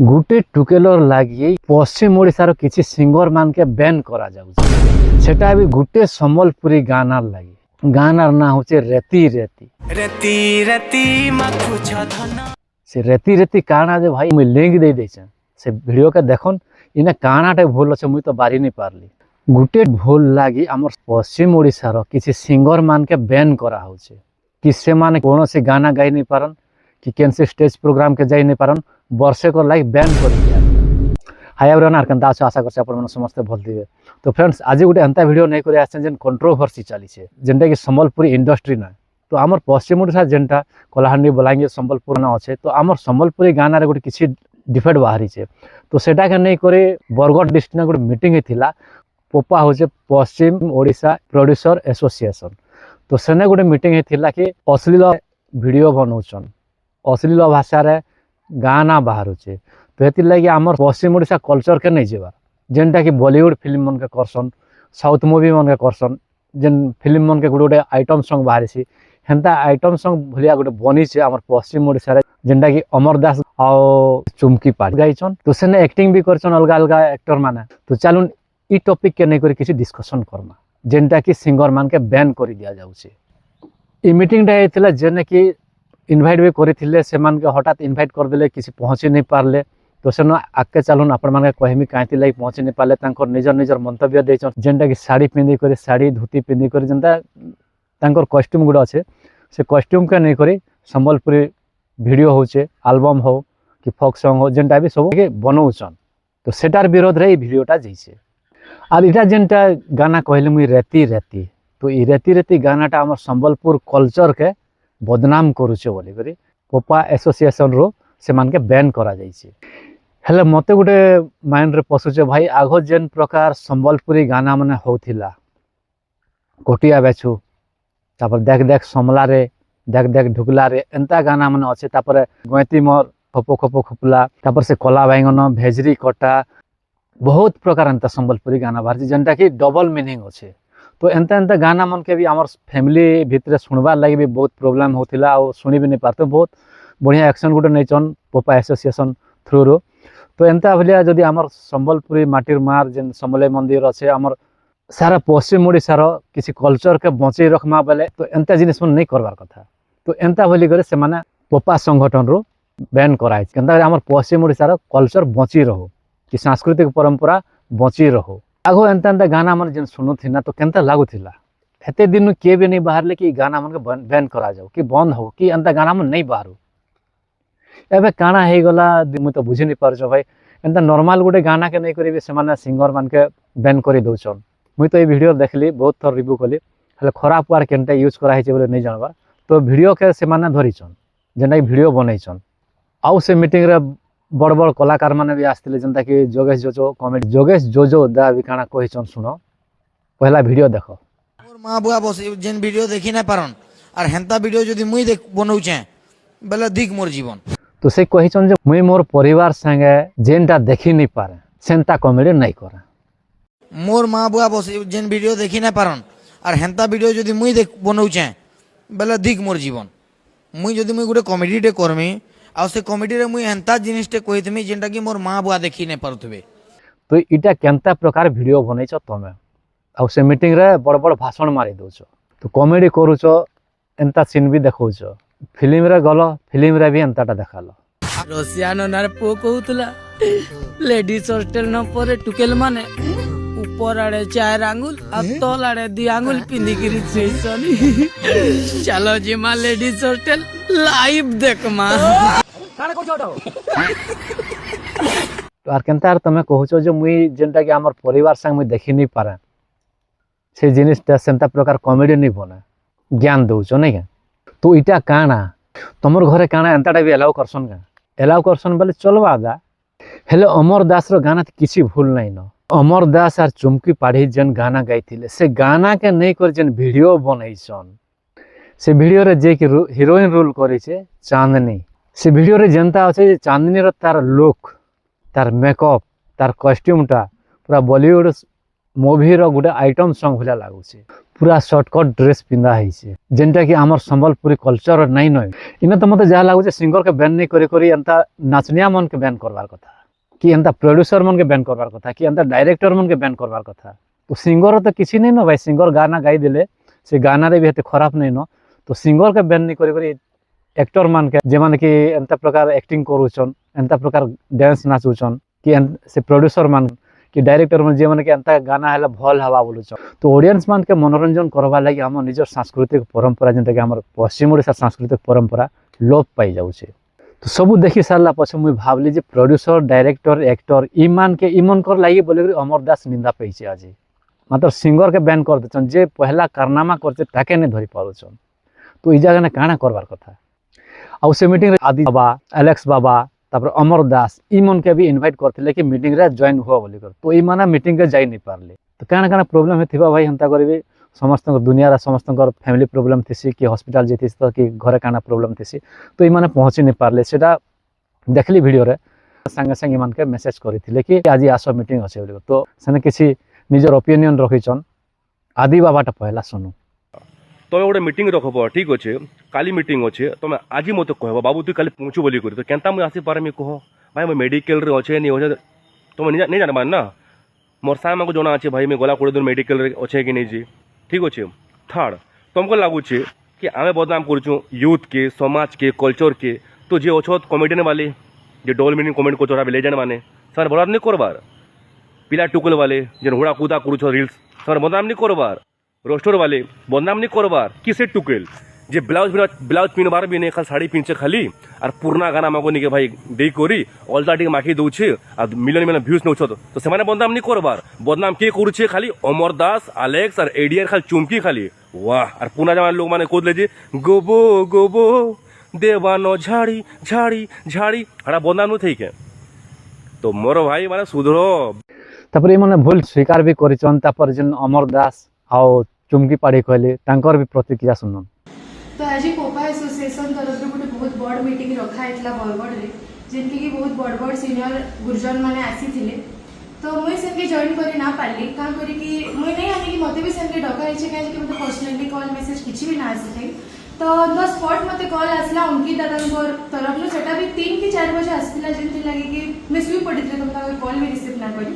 गुटे टुकेलर लगी पश्चिम ओडिशार किसी सिंगर मान के बैन करा जाउछ सेटा भी गुटे संबलपुरी गानार लगी गानार ना होचे रेती रेती रेती रेती से रेती रेती काना जे भाई मुई लिंक दे देछे से वीडियो के देखन इने कानाटे भूल अछि मुई तो बारी नहीं पारली गुटे भूल लगी हमर पश्चिम ओडिशार किसी सिंगर मान के बैन करा होचे कि से माने कोनोसी गाना गाई नहीं पारन कि केनसे स्टेज प्रोग्राम के जाई नहीं पारन वर्षे को लाइक बैन कर दिया हाय एवरीवन आरकंता आशा करछे आपण समस्त भल दिबे। तो फ्रेंड्स आज गोटे एंता वीडियो नहीं करे आछन जेन कंट्रोवर्सी चली छे जेनटा कि संबलपुरी इंडस्ट्री ना तो आमर पश्चिम ओडिशा जेनटा कलाहांडी बलांगीर संबलपुर ना अच्छे तो आमर संबलपुरी गाना रे गोटे किसी डिफेक्ट बाहरी छे तो सेटा के नहीं करे बरगढ़ डिस्ट्रिक्ट ना गोटे मीटिंग हिथिला पोपा होचे पश्चिम ओडिशा प्रोड्यूसर एसोसिएशन तो सेने गोटे मीटिंग हिथिला कि अश्लील वीडियो बनौछन अश्लील भाषा रे गाना बाहरुचे तो हेतिर लगी आमर पश्चिम ओडिशा कल्चर के नहीं जेबार जेनटा कि बॉलीवुड फिल्म मन के करसन साउथ मूवी मन के करसन जेन फिल्म मन के गोटे आइटम सॉन्ग बाहरी हेन्ता आइटम सॉन्ग भलिया गोटे बनी छे आमर पश्चिम ओडिशा रे जेनटा कि अमर दास और चुमकी पाट गाइछन तो सेने एक्टिंग भी करछन अलग अलग एक्टर माने तो चलुन ई टॉपिक के नहीं करी किसी डिस्कशन करमा जेनटा कि सिंगर मान के बैन कर दिया जाउछे। ई मीटिंग टा हेतिला जेने कि इनभाइट भी करथिले से मान के हठात इनभाइट कर देले किसी पहुँची नहीं पारले तो सेनो आके चलुन आपण मान के कहमी कांति लागी पहुँची नहीं पारले तांकर निजर निजर मंतव्य देछन जेनटा कि साड़ी पिंदी करे साड़ी धोती पिंदी करे जेनता तांकर कॉस्ट्यूम गुडा अच्छे से कॉस्ट्यूम के नहीं करी संबलपुरी वीडियो होचे एल्बम हो कि फोक सॉन्ग हो जेनटा भी सब के बनौछन तो सेटार विरोध रे वीडियोटा जैसे आर इटा जेनटा गाना कहले मुई रेती रेती तो ई रेती रेती गानाटा हमर संबलपुर कल्चर के बदनाम करुचे बोली करी पोपा एसोसिएशन रो से मान के बैन करा जाइछे हेले मते गोटे माइंड रे पसुचे भाई आगो जेन प्रकार संबलपुरी गाना माने होथिला कोटिया बेछु तापर देख देख समला रे देख देख ढुकला रे एंता गाना माने अच्छे तापर गोयती मोर खपो खपो खपला तापर से कला बैंगन भेजरी कटा बहुत प्रकार एंता संबलपुरी गाना बाहर जेनटा कि डबल मीनिंग अच्छे तो एंता एंता गाना मन के भी आमर फैमिली भितर सुनबार लगे भी बहुत प्रोब्लेम होतिला और सुनी भी नहीं पारते बहुत बढ़िया एक्शन गोटे नहीं चन पोपा एसोसिएशन थ्रू रो तो एंता भलिया जदि आमर संबलपुरी माटिर मार जेन समले मंदिर अच्छे आमर सारा पश्चिम ओडिशार किसी कल्चर के बचे रखमा बेले तो एंता जिनिस मन नहीं करबार कथा तो एंता भली करे से माने पोपा संगठन रो बैन कराय केनता आमर पश्चिम ओडिशार कल्चर बची रहो कि सांस्कृतिक परंपरा बची रहो आगो एंता एंता गाना मन जेन सुनु थिना तो केनता लागु थिला हेते दिन के भी नहीं बाहरले कि गाना मन के बैन करा जाओ कि बंद हो कि एंता गाना मन नहीं बाहरो एबे काना हे गला मु तो बुझी नहीं पारछो भाई एंता नॉर्मल गोटे गाना के नहीं करिवे से माने सिंगर मान के बैन करि दोछन मुई तो ए वीडियो देखली बहुत थर रिव्यू कली हले खराब पार केनटा यूज करा है बोले नहीं जानबा तो वीडियो के से माने धरिछन जेना वीडियो बनैछन आउ से मीटिंग रे बड़ बड़ कलाकार माने भी आस्तिले जनता कि जोगेश जोजो कमेडी जोगेश जोजो दा भी काना कहिछन सुनो पहला वीडियो देखो मोर मां बुआ बस जेन वीडियो देखि ना पारन और हेंता वीडियो जदी मुई देख बनौछे बेले दिख मोर जीवन तो से कहिछन जे मुई मोर परिवार संगे जेनटा देखि नहीं पारे सेंता कमेडी नहीं करे मोर मां बुआ बस जेन वीडियो देखि ना पारन और हेंता वीडियो जदी मुई देख बनौछे बेले दिख मोर जीवन मुई जदी मुई गोटे कॉमेडी डे करमी आ से कॉमेडी रे मुई एंता जिनिसटे कहितमी जेनटा कि मोर मां बुआ देखि नै पारुथबे तो इटा केनता प्रकार वीडियो बनैछ तमे आ से मीटिंग रे बड़ बड़ भाषण मारी दोछ तो कॉमेडी करूछ एंता सीन भी देखौछ फिल्म रे गलो फिल्म रे भी एंताटा देखालो रसिया ननार पो कहूतला लेडीज हॉस्टल न परे टुकेल माने ऊपर आड़े 4 आंगुल आ तल आड़े 2 आंगुल पिंदी गिरी सेसन चलो जी मां लेडीज हॉस्टल लाइव देख मां तो आर केनता तमे कहूछ जे मुई जेनटा कि हमर परिवार संग मुई देखि नहीं पारे से जिनिसटा सेंता प्रकार कॉमेडी नहीं बने ज्ञान दउछ नहीं के तो इटा काना तमर घरे काना एंताटा भी अलाउ करसन बोले चलवा दा हेले अमर दास रो गाना किसी भूल नहीं न अमर दास आर चुमकी पाढ़ी जेन गाना गाइथिले से गाना के नहीं कर जेन वीडियो बनैछन से वीडियो रे जे कि हीरोइन रोल करै छे चांदनी से वीडियो रे जनता अछि चांदनी रो तार लुक तार मेकअप तार कॉस्ट्यूम टा पूरा बॉलीवुड ମୁଭିର ଗୋଟେ ଆଇଟମ୍ ସଙ୍ଗ ଭଳିଆ ଲାଗୁଛି। ପୁରା ସର୍ଟକଟ୍ ଡ୍ରେସ୍ ପିନ୍ଧା ହେଇଛି, ଯେନ୍ଟା କି ଆମର ସମ୍ବଲପୁରୀ କଲଚର ନାଇଁ ନଏ। ଇନେ ତ ମତେ ଯାହା ଲାଗୁଛି ସିଙ୍ଗରକେ ବ୍ୟାନ୍ ନେଇ କରି କରି ଏନ୍ତା ନାଚନିଆ ମନକେ ବ୍ୟାନ୍ କରବାର କଥା, କି ଏନ୍ତା ପ୍ରଡ୍ୟୁସର ମନକେ ବ୍ୟାନ୍ କରବାର କଥା, କି ଏନ୍ତା ଡାଇରେକ୍ଟର ମନକେ ବ୍ୟାନ୍ କରବାର କଥା। ତ ସିଙ୍ଗର ତ କିଛି ନାଇଁ ନ ଭାଇ, ସିଙ୍ଗର ଗାନା ଗାଇ ଦେଲେ ସେ ଗାନାରେ ବି ଏତେ ଖରାପ ନାଇଁ ନ। ତ ସିଙ୍ଗରକେ ବ୍ୟାନ୍ ନେଇ କରି କରି एक्टर मान के जेमाने कि एंता प्रकार एक्टिंग करूछन, एंता प्रकार डांस नाचुछन, कि से प्रोड्यूसर मान कि डायरेक्टर मान जेमाने कि एंता गाना हैला भल हवा बोलुछन। तो ऑडियंस मान के मनोरंजन करबा लागि हम निजर सांस्कृतिक परंपरा जेंता कि हमर पश्चिम ओडिसा सांस्कृतिक परंपरा लोप पाई जाउछे। तो सब देखि सारला पछे मुई भाबली जे प्रोड्यूसर डायरेक्टर एक्टर ईमान के ईमन कर लागि बोले अमर दास निंदा पैछे आज। मात्र सिंगर के बैन कर देछन, जे पहला कारनामा करछे ताके ने धरि पारुछन। तो ई जगह ने काना करबार कथा। आउ से मीटिंग रे आदि बाबा, एलेक्स बाबा, तापर अमर दास ई मन के भी इनवाइट करथिले कि मीटिंग रे जॉइन हुआ बोली कर। तो ई माना मीटिंग के जाई नहीं पारले। तो काना काना प्रॉब्लम हेथिबा भाई हंता करबे। समस्त दुनिया रा समस्त फैमिली प्रॉब्लम थिसी, कि हॉस्पिटल जेथिस तो कि घरे काना प्रॉब्लम थिसी। तो ई माने पहुंची नहीं पारले। सेटा देखली वीडियो रे संगे संगे मन के मेसेज करथिले कि आज आसो मीटिंग अछि बोली। तो सेने किछि निजर ओपिनियन रखिछन। आदि बाबाटा पहला सुनु। तुम गोटे मीटिंग रखब, ठीक अच्छे, काली मीटिंग अच्छे, तुम आज मत कह बाबू तु काली पहुँचु बोली कर। तो केनता मुझे आसी पारमी कह भाई मैं मेडिकल रे अच्छे नहीं अच्छे तुम नहीं जानबार ना। मोर सामा को जना अच्छे भाई मैं गला 20 दिन मेडिकल रे अच्छे कि नहीं जी, ठीक अच्छे। थर्ड तुमको लगुचे कि आमे बदनाम करूँ यूथ के, समाज के, कल्चर के। तो जे अच्छे कमेडियन वाले जे डबल मीनिंग कमेंट कर लेजेंड मैंने सर बदनाम नहीं करबार। पिला टुकल वाले जे हुड़ा कूदा करूँ रिल्स सर बदनाम नहीं करबार। रोस्टर वाले बदनाम नहीं करबार। किसे टुकेल जे ब्लाउज पिनबार भी नहीं, खाली साड़ी पिनचे खाली और पुराना गाना मागो निके भाई दे करी अलता टिके माखी दउछे और मिलियन मिलियन व्यूज नउछ। तो सेमाने बदनाम नहीं करबार। बदनाम के करूछे खाली अमर दास, एलेक्स और एडीआर खाली चुमकी खाली। वाह। और पुना जमाना लोग माने कोदले जे गोबो गोबो देवानो झाड़ी झाड़ी झाड़ी हड़ा बदनाम न थई के। तो मोर भाई माने सुधरो। तापर माने भूल स्वीकार भी करिछन। तापर जन अमर दास आउ चुमकी पाड़ी कहले तांकर भी प्रतिक्रिया सुनन। तो आज कोपा एसोसिएशन तरफ गोटे बहुत बड़ मीटिंग रखा है बरगढ़ में, जेनकी कि बहुत बड़ बड़ सीनियर गुरुजन मैंने आसी। तो मुझे सेनके जॉइन करी ना पाली क्या करी कि मुझे नहीं आनी कि मते भी सेनके डका है कहीं मत पर्सनली कॉल मेसेज किसी भी ना आसी थे। तो द स्पॉट मते कॉल आसला अंकित दादा तरफ सेटा भी 3 कि 4 बजे आसला, जेमती लगे कि मैं शुई पड़ी थी तुम कॉल भी रिसीव ना करी।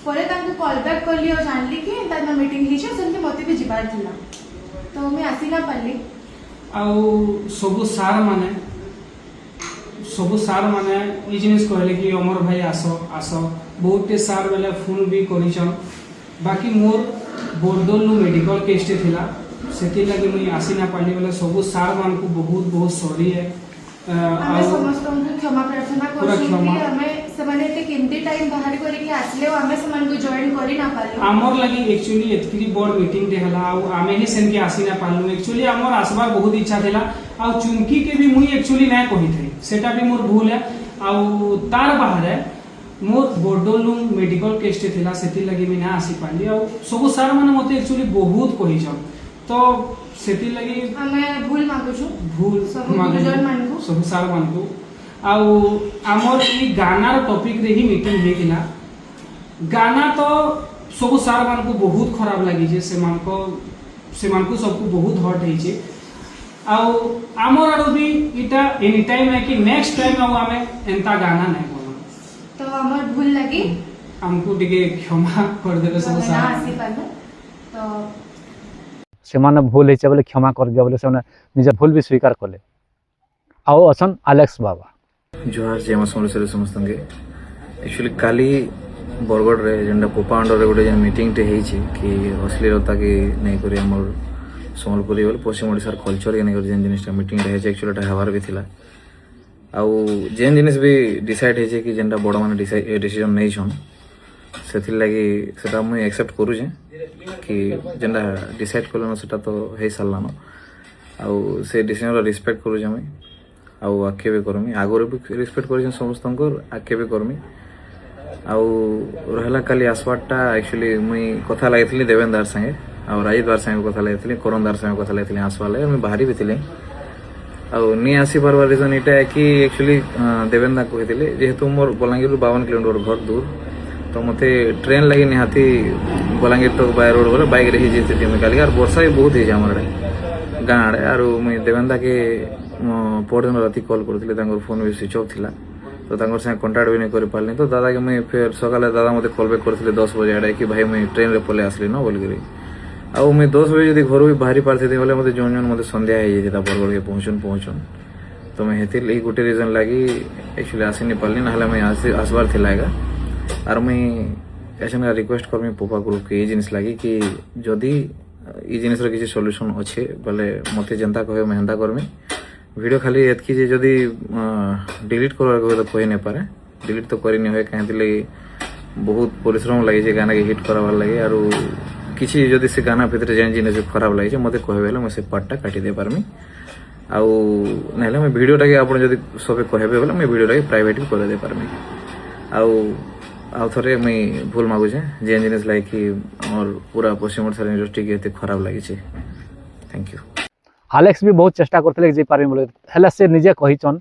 पर कॉल बैक कली और जानली कि मीटिंग ही सेमती मत भी जबार था। तो मुझे आसी ना पाली। सबु सार माने ये जिनिस कहले कि अमर भाई आस आस बहुते सार बेले फोन भी करिछन। बाकी मोर बोर्डोलू मेडिकल केस थिला सेति लगे मुई आसी ना पाली बेले सबु सार मान को बहुत बहुत सॉरी है। हमें समस्त को क्षमा प्रार्थना करछु कि हमें समाने ते केमती टाइम बाहर करी कि आसले हमें समान को जॉइन करी ना पालो। आमर लगी एक्चुअली एतकी बड़ मीटिंग दे हला आ आमे ही सेन के आसी ना पालु। एक्चुअली आमर आसबार बहुत इच्छा थिला आ चुमकी के भी मुई एक्चुअली ना कहि थई, सेटा भी मोर भूल है। आ तार बाहर मोर बोर्डोलू मेडिकल केस थिला सेति लगी मैं ना आसी पाली। आ सब सार माने मते एक्चुअली बहुत कहिछन। तो सेति लगी हमें भूल मागु छु, भूल सब गुरुजन मानकु सब सार मानकु। आउ आमर ई गानार टॉपिक रे ही मीटिंग हेतिला। गाना तो सब सार मानकु बहुत खराब लागि जे से मानकु सबको बहुत हर्ट हेइ छे। आउ आमर आरो भी इटा एनी टाइम है कि नेक्स्ट टाइम आउ आमे एंता गाना नै बोलो। तो हमर भूल लगी हमको टिके क्षमा कर देबे सब ना सार। आसी पालो। तो सेमाने भूल हेचे बोले क्षमा कर दिया बोले सेमाने निज भूल भी स्वीकार कले। आओ असन एलेक्स बाबा। जोहार जय मां समलेश्वरी समस्त के। एक्चुअली काली बरगढ़ रे जेंडा कोपा अंडर रे गोटे जेन मीटिंग टे हेछि कि अश्लीलता के नै करी हमर सम्बलपुरी बोले पश्चिम ओडिसा कल्चर के नै करी जेन जिनिसटा मीटिंग रे हेछि एक्चुअली टा हवार भी थिला। आउ जेन जिनिस भी डिसाइड हेछि कि जेंडा बड़ माने डिसीजन नै छन सेथि लागि सेटा मुई एक्सेप्ट करू जे कि जेंडा डिसाइड करलन सेटा तो हे सारला न। आउ से डिसीजन रा रिस्पेक्ट करू जे मुई। आउ आके भी करमी आगोर भी रिस्पेक्ट कर समस्त आके भी करमी। आउ रहला काली आसवाटा एक्चुअली मुई कथा लगी देवेंदार संगे और राजीव दार संगे कथा लगी करण दार संगे कथा लगी आसवा लगे मुई बाहरी भी थिले। आउ नहीं आसी पारबार रिजन इटा है कि एक्चुअली देवेंदा कही जेहेतु मोर बलांगीर 52 किलोमीटर घर दूर। तो तो मते ट्रेन लगी निहाती बलांगीर तो बाय रोड बोले बाइक रही जेते दिन काली और वर्षा भी बहुत है हमर गाँ आड़े आर मुई देवेंदा के परदिन राति कॉल करथिले तांगर फोन भी स्विच ऑफ थिला तो तांगर संगे कांटेक्ट भी नहीं कर पारली तो दादा के मुई फिर सकाले दादा मते कॉल बैक करथिले 10 बजे आड़े कि भाई मुई ट्रेन रे पले आसली न बोल करी आ मुई 10 बजे जदी घर भी बाहरी पारथि बोले मते जोन जोन मते संध्या हे जेता बरगड़ के पहुंचन तो मैं हेतिल ई गुटे रीजन लागी एक्चुअली आसी नहीं पारली ना हला मैं आसबार थिलागा आर मुई ऐसा रिक्वेस्ट करमी पोपा ग्रुप के जिनिस लगी कि जदि ई जिनिस रो किसी सॉल्यूशन अच्छे बोले मते जनता कहे मैं हेंता करमी वीडियो खाली एतकी जे जदि डिलीट करवार को तो कहि नहीं पारे डिलीट तो करी नहीं होय काहेतिले बहुत परिश्रम लगी जे गाना के हिट करावार लगे आरो किसी जदि से गाना भितर जेन जिनिस खराब लगी जे मते कहबे ले मैं से पार्टटा काटी दे पारमी आउ नहले मैं वीडियोटा के आपण जदि सबे कहबे बोले मैं वीडियोटा के प्राइवेट कर दे पारमी आउ थरे मुई भूल मागुचे जेन जिनिस लाइक कि और पूरा पश्चिम ओडिशा इंडस्ट्री के एते खराब लागि छे थैंक यू आलेक्स भी बहुत चेष्टा करते जे पारमी बोले हेले से निजे कहिचन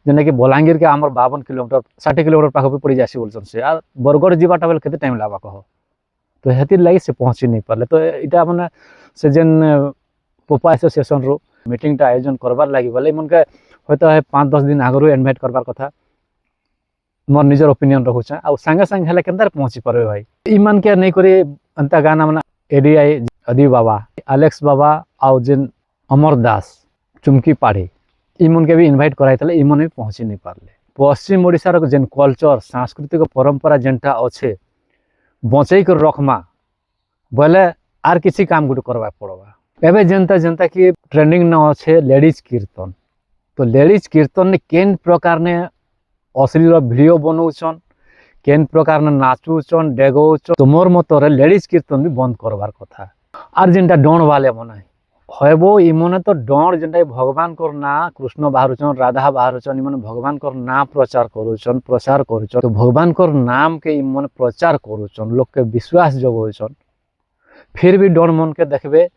जेने कि बलांगीर के हमर 52 किलोमीटर 60 किलोमीटर पाखो पड़ी जासी बोलछन से आ बरगड़ जीवाटा बेले केते टाइम लागा कहो तो हेतिर लागि से पहुंची नहीं पारले तो इटा माने से जेन पोपा एसोसिएशन रो मीटिंग टा आयोजन करबार लागि बोले मन के होतो है 5-10 दिन आगरो इनवाइट करबार कथा मोर निजर ओपिनियन रखुछा आ संगे संगे हेले केंदार पहुंची परबे भाई ई मन के नहीं करे अंता गाना माने एडीआई अदी बाबा आलेक्स बाबा आउ जेन अमर दास चुमकी पाड़ी ई मन के भी इनवाइट कराइतले ई मन भी पहुंची नहीं पारले पश्चिम ओडिसा रो जेन कल्चर सांस्कृतिक परंपरा जेनटा अच्छे बचै कर रखमा बोले आर किसी काम गुड करबा पड़बा एबे जनता की ट्रेंडिंग न अच्छे लेडीज कीर्तन तो लेडीज कीर्तन ने केन प्रकार ने अश्लील भिडियो बनाऊन केन प्रकार ने नाचुचन डेगौचन तो मोर मतरे लेडीज कीर्तन भी बंद करवार कथा आर जेनटा डण वाले मना हेबो इमने तो डण जेनटा भगवान कर ना कृष्ण बाहरुचन राधा बाहरुचन इमने भगवान कर ना प्रचार करूचन तो भगवान कर नाम के इमने प्रचार करूचन लोग के विश्वास जगौचन फिर भी डण मन के देखबे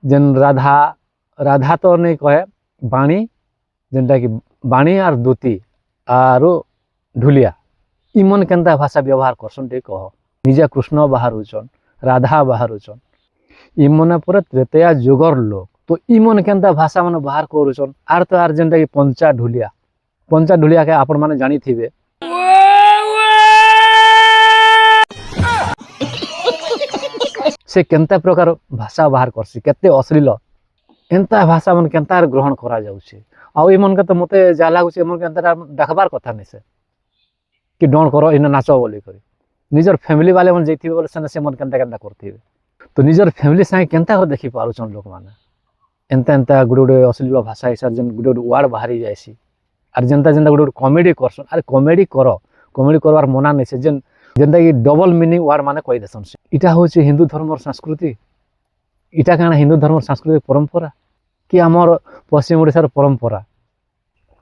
जेन राधा तो नहीं कहे बाणी जेनटा कि बाणी आर दूती आरो ढुलिया इमन केनता भाषा व्यवहार करसन टे कह निजे कृष्ण बाहरुचन राधा बाहरुचन इमने पर त्रेतया युगर लोग तो इमन केनता भाषा माने बाहर करूचन आर तो आर जेनटा कि पंचा ढुलिया के आपण माने जानी थिबे से केनता प्रकार भाषा बाहर करसी केते अश्लील एंता भाषा मन केनता ग्रहण करा जाउछे आ ई मन के तो मते जा लागुछे मन के अंदर देखबार कथा नहीं से कि डोंट करो इन नाचो बोली करी निजर फैमिली वाले मन जैथिबे बोले से मन केनता केनता करथिबे तो निजर फैमिली संगे केनता कर देखि पारुछन लोक माने एंता गुडे अश्लील भाषा हिसाब जन गुडे वार्ड बाहरी जायसी आर जनता गुडे कॉमेडी करसन अरे कॉमेडी करवार मना नहीं से जेनता कि डबल मीनिंग वार्ड माने कहि देसन से इटा होचे हिंदू धर्म संस्कृति इटा काना हिंदू धर्म संस्कृति परंपरा कि आमर पश्चिम ओडिशार परंपरा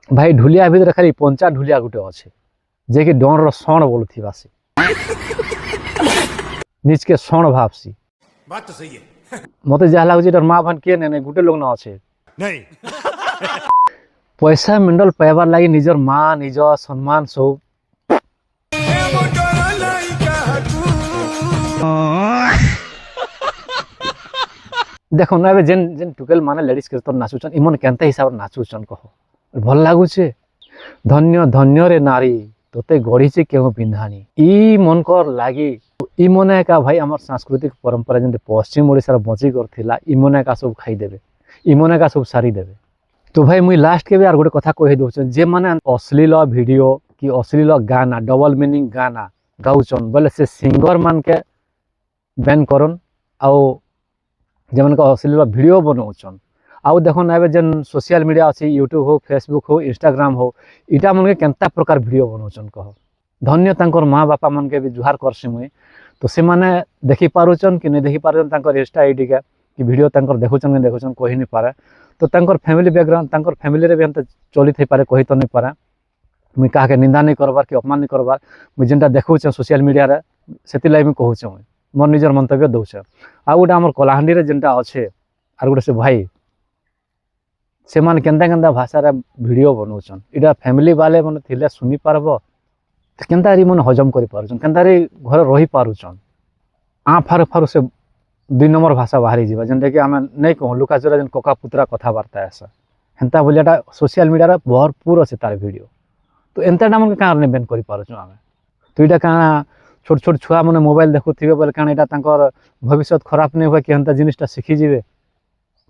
भाई ढुलिया भीतर खाली पंचा ढुलिया गुटे अच्छे जे कि डर सण बोलुथिबा से निज के सण भाबसी बात तो सही है मते जा लागुचे डर मां भान के ने गुटे लोग न अच्छे नहीं पैसा मेंडल पाइबार लागि निजर मां निज सम्मान सब देखो ना जेन जेन टुकेल माने लेडीज कीर्तन नाचुचन इमन केनता हिसाब नाचुचन कहो भल लागुचे धन्य धन्य रे नारी तोते गढ़ीचे केउ पिंधानी ई मन कर लागी ई मने का भाई हमर सांस्कृतिक परंपरा जेन पश्चिम ओडिसा बची करथिला ई मने का सब खाई देबे ई मने का सब सारी देबे तो भाई मुई लास्ट के भी आर गोटे कथा कहि दउछन जे माने अश्लील वीडियो कि अश्लील गाना डबल मीनिंग गाना गाउचन बोले से सिंगर मान के बैन करन आउ जेमन का अश्लील वीडियो बनाउछन आउ देखो ना जेन सोशल मीडिया अच्छी यूट्यूब हो फेसबुक हो इंस्टाग्राम हो इटा मन के केनता प्रकार वीडियो बनाउछन कह धन्य तांकर माँ बापा मन के भी जुहार करसी मुई तो से माने देखि पारुचन कि नहीं देखि पारुचन तांकर इंस्टा आईडी के कि वीडियो तांकर देखुचन कि देखुचन कहि नहीं पारे तो तांकर फैमिली बैकग्राउंड तांकर फैमिली रे भी हम चली थई पारे कहि तो नहीं पारे मुई काहा के निंदा नहीं करबार कि अपमान नहीं करबार मुई जेनटा देखुचे सोशल मीडिया रे सेति लाई मुई कहूचे मुई मोर निजर मंतव्य दउचे आ गोटे हमर कलाहांडी रे जेनटा अच्छे आर गोटे से भाई से मान केनता केनता भाषा रे वीडियो बनाउछन इटा फैमिली वाले मन थिले सुनी पारबो କେନ୍ତା ମାନେ ହଜମ କରିପାରୁଛନ୍ କେନ୍ତା ଘରେ ରହିପାରୁଛନ୍ ଫାରୁ ଫାରୁ ସେ 2 ନମ୍ବର ଭାଷା ବାହାରି ଯିବା ଯେନ୍ଟାକି ଆମେ ନାଇଁ କହୁ ଲୁକାଚୁରା ଯେନ୍ କକା ପୁତରା କଥାବାର୍ତ୍ତା ଆସା ହେନ୍ତା ବୋଲିଟା ସୋସିଆଲ ମିଡ଼ିଆରେ ଭରପୁର ଅଛି ତାର ଭିଡ଼ିଓ ତ ଏନ୍ତାଟା ମାନେ କାଣା ନେଇ ବେନ୍ କରିପାରୁଛୁ ଆମେ ତ ଏଇଟା କାଣା ଛୋଟ ଛୋଟ ଛୁଆ ମାନେ ମୋବାଇଲ ଦେଖୁଥିବେ ବୋଲେ କାଣା ଏଇଟା ତାଙ୍କର ଭବିଷ୍ୟତ ଖରାପ ନେଇ ହୁଏ କି ହେନ୍ତା ଜିନିଷଟା ଶିଖିଯିବେ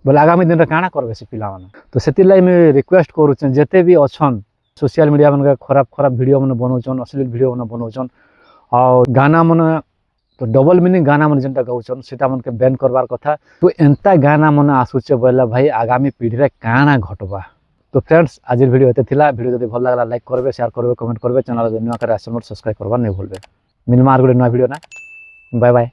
ବୋଲେ ଆଗାମୀ ଦିନରେ କାଣା କରବେ ସେ ପିଲାମାନେ ତ ସେଥିର୍ଲାଗି ମୁଇଁ ରିକ୍ୱେଷ୍ଟ କରୁଛେଁ ଯେତେ ବି ଅଛନ୍ सोशल मीडिया मन खराब खराब वीडियो मन बनाऊन अश्लील वीडियो मन बनाऊन और गाना मन तो डबल मीनिंग गाना मन जेनटा गाउछन सेटा मन के बैन करवार कथा तो एंता गाना मन आसुचे बोले भाई आगामी पीढ़ी रे काना घटबा तो फ्रेंड्स आज वीडियो एते थिला वीडियो जदि भल लागला लाइक करबे शेयर करबे कमेंट करबे चैनल नुआ करे सब्सक्राइब करबा नहीं भूलबे मिलमा आर गोटे नुआ वीडियो ना बाय बाय।